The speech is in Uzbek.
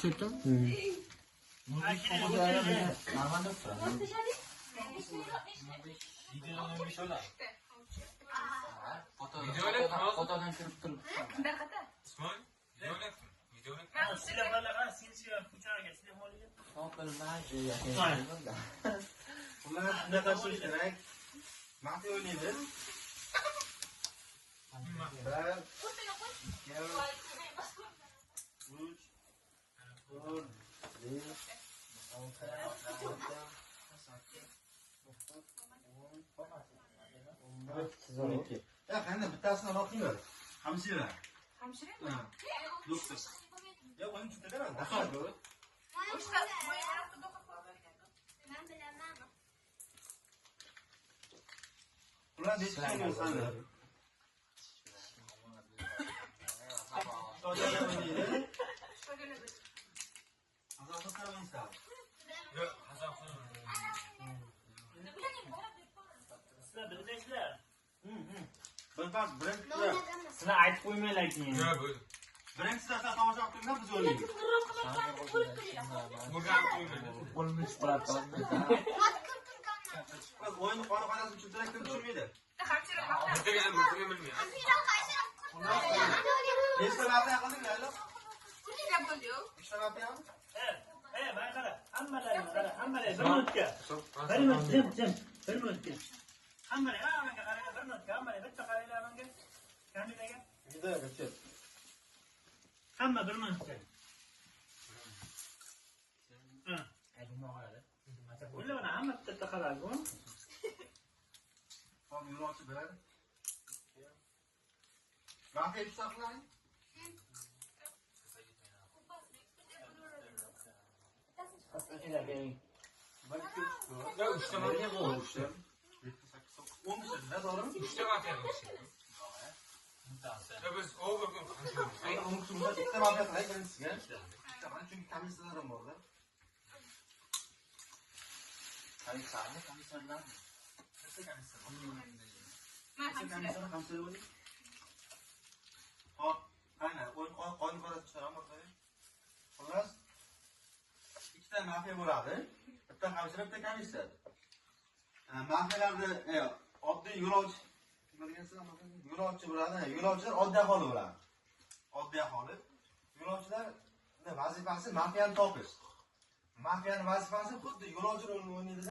Çektim. Fotodan kirib turibdi. Ular bunaqa so'z kerak. Ma'qul o'ynaydi. Ya qani bittasini olinglar. Hamshira. Hamshirami? Doktor. Ya buni tushuntirman. Ular nechta sani? Sizlar aytib qo'ymanglar keyin. Birinchisi asosan tomosha qilinglar biz o'ynaymiz. Qo'limni chiqarib Biz o'yinni qoni-qonasini tushuntirib tushunmaydi. Nechta marta qildinglar? Nechta marta? Mana qara, hammalaring qara, hammalari bir minutga. Bir minut, jim, bir minutga. Hammalari menga qarang, bir minutga, hammalari bitta qaranglar menga. Kamilaga. Juda yaxshi. Hamma bir minutga. Ha. Ular hamma bitta qaraydi. Hop, yo'lovchi beradi. Vaqt saqlang. Ya uchta marta bo'ldi. 10 ta, to'g'rimi? Uchta marta bo'ldi. Ya biz o'g'irgan Ayni 10 kunda bitta marta qilay birinchisiga. Chunki komissiyalarim borda. Komissiyalar. Hop, qani, o'yin qoni borasi chiqaraman qo'y. Xullas, ikkita mafiya bo'ladi. Bitta hamshira, bitta komissiya. Mafiyalarda oddiy yo'lovchi, nima degansizlar? Yo'lovchi bo'ladi. Yo'lovchilar oddiy aholi bo'ladi. Oddiy aholi. Yo'lovchilar vazifasi mafiyani topish. Mafiyaning vazifasi xuddi yo'lovchi rolini o'ynaydi.